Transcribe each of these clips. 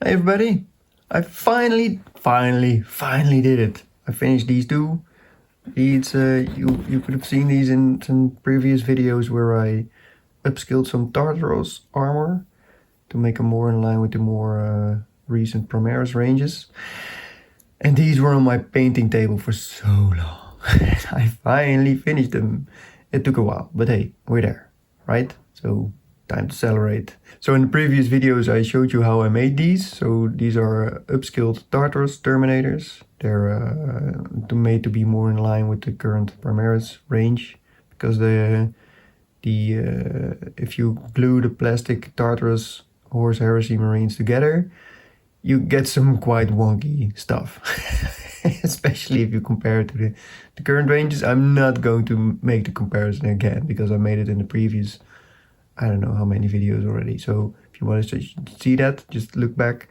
everybody! I finally did it. I finished these two. These you could have seen these in some previous videos where I upskilled some Tartaros armor to make them more in line with the more recent Primaris ranges. And these were on my painting table for so long. I finally finished them. It took a while, but hey, we're there, right? So time to celebrate. So in the previous videos I showed you how I made these. So these are upskilled Tartaros Terminators. They're made to be more in line with the current Primaris range, because if you glue the plastic Tartaros Horse Heresy Marines together, you get some quite wonky stuff. Especially if you compare it to the current ranges. I'm not going to make the comparison again because I made it in the previous, I don't know how many videos already. So if you want to see that, just look back.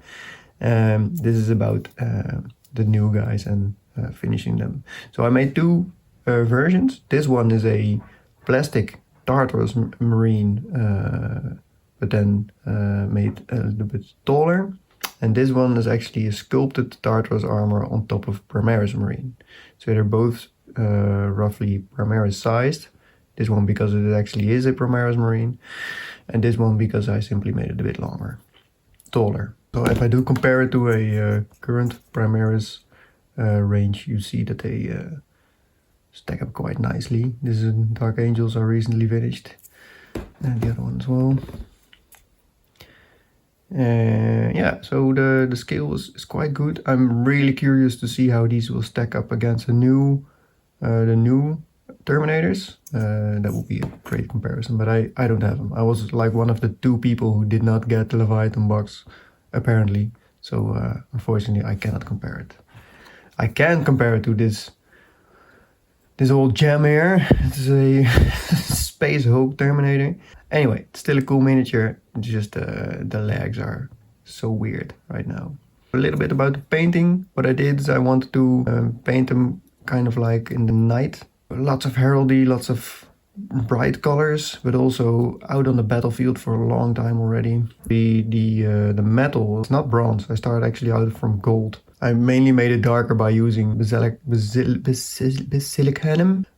This is about the new guys and finishing them. So I made two versions. This one is a plastic Tartaros Marine, but then made a little bit taller. And this one is actually a sculpted Tartaros armor on top of Primaris Marine. So they're both roughly Primaris-sized. This one because it actually is a Primaris Marine, and this one because I simply made it a bit longer, taller. So if I do compare it to a current Primaris range, you see that they stack up quite nicely. This is Dark Angels I recently finished, and the other one as well. Yeah, so the scale is quite good. I'm really curious to see how these will stack up against the new Terminators. That will be a great comparison, but I don't have them. I was like one of the two people who did not get the Leviathan box, apparently. So unfortunately I cannot compare it. I can compare it to this old gem here. It's a Space Hope Terminator. Anyway, it's still a cool miniature. Just the legs are so weird right now. A little bit about the painting. What I did is I wanted to paint them kind of like in the night. Lots of heraldry, lots of bright colors, but also out on the battlefield for a long time already. The metal is not bronze. I started actually out from gold. I mainly made it darker by using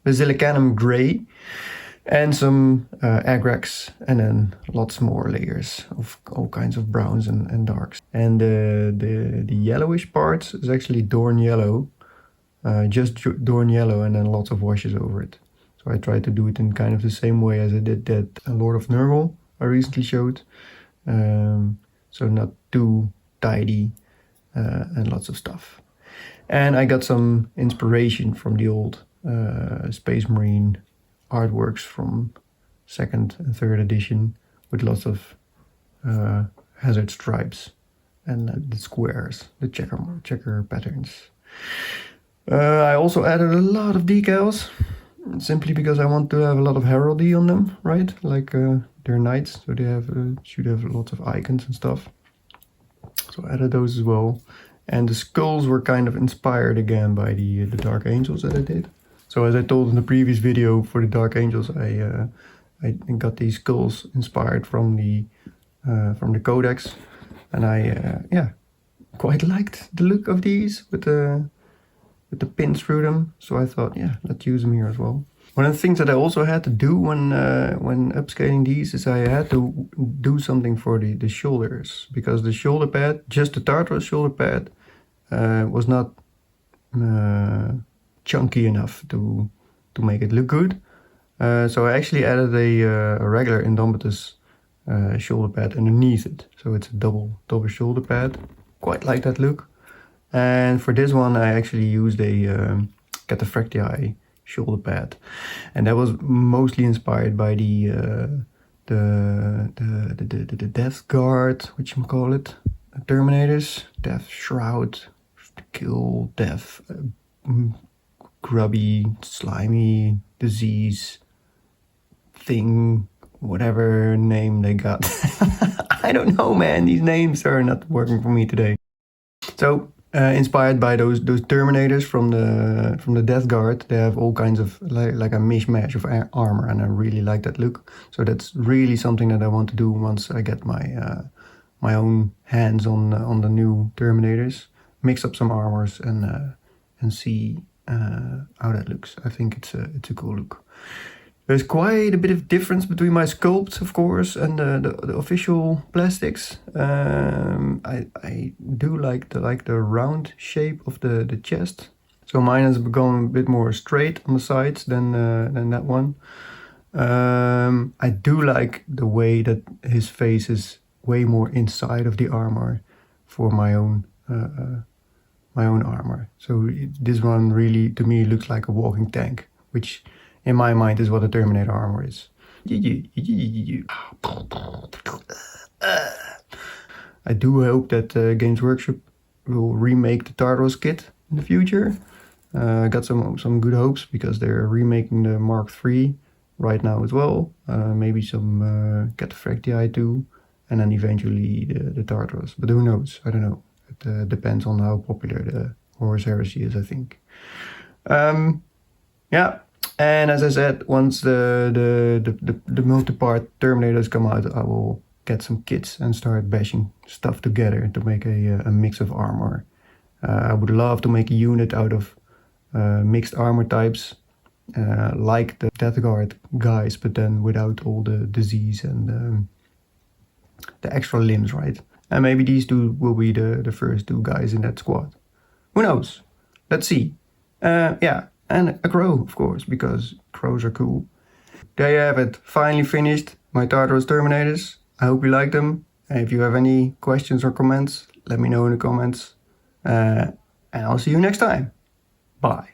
basilicanum gray and some agrax, and then lots more layers of all kinds of browns and darks. And the yellowish parts is actually Dorn yellow, just Dorn yellow, and then lots of washes over it. So I tried to do it in kind of the same way as I did that Lord of Nurgle I recently showed. So not too tidy and lots of stuff. And I got some inspiration from the old Space Marine artworks from 2nd and 3rd edition, with lots of hazard stripes and the squares, the checker patterns. I also added a lot of decals, simply because I want to have a lot of heraldry on them, right? Like they're knights, so they should have lots of icons and stuff. So I added those as well. And the skulls were kind of inspired again by the Dark Angels that I did. So as I told in the previous video, for the Dark Angels, I got these skulls inspired from the Codex, and I quite liked the look of these with the pins through them. So I thought, yeah, let's use them here as well. One of the things that I also had to do when upscaling these is I had to do something for the shoulders, because the shoulder pad, just the Tartaros shoulder pad, was not chunky enough to make it look good. So I actually added a regular Indomitus shoulder pad underneath it. So it's a double shoulder pad. Quite like that look. And for this one I actually used a Cataphractii shoulder pad, and that was mostly inspired by the Death Guard, whatchamacallit, Terminators, Death Shroud, Kill, Death, grubby, slimy, disease thing, whatever name they got. I don't know, man, these names are not working for me today. So inspired by those Terminators from the Death Guard, they have all kinds of like a mishmash of armor, and I really like that look. So that's really something that I want to do once I get my my own hands on the new Terminators, mix up some armors and see how that looks. I think it's a cool look. There's quite a bit of difference between my sculpts, of course, and the official plastics. I do like the round shape of the chest. So mine has become a bit more straight on the sides than that one. I do like the way that his face is way more inside of the armor for my own armor. So this one really, to me, looks like a walking tank, which in my mind is what a Terminator armor is. I do hope that Games Workshop will remake the Tartaros kit in the future. I got some good hopes because they're remaking the Mark III right now as well. Maybe some Cataphractii too, and then eventually the Tartaros. But who knows? I don't know. It depends on how popular the Horus Heresy is, I think. Yeah, and as I said, once the multi-part Terminators come out, I will get some kits and start bashing stuff together to make a mix of armor. I would love to make a unit out of mixed armor types, like the Death Guard guys, but then without all the disease and the extra limbs, right? And maybe these two will be the first two guys in that squad. Who knows? Let's see. Yeah, and a crow, of course, because crows are cool. There you have it. Finally finished my Tartaros Terminators. I hope you like them. If you have any questions or comments, let me know in the comments. And I'll see you next time. Bye.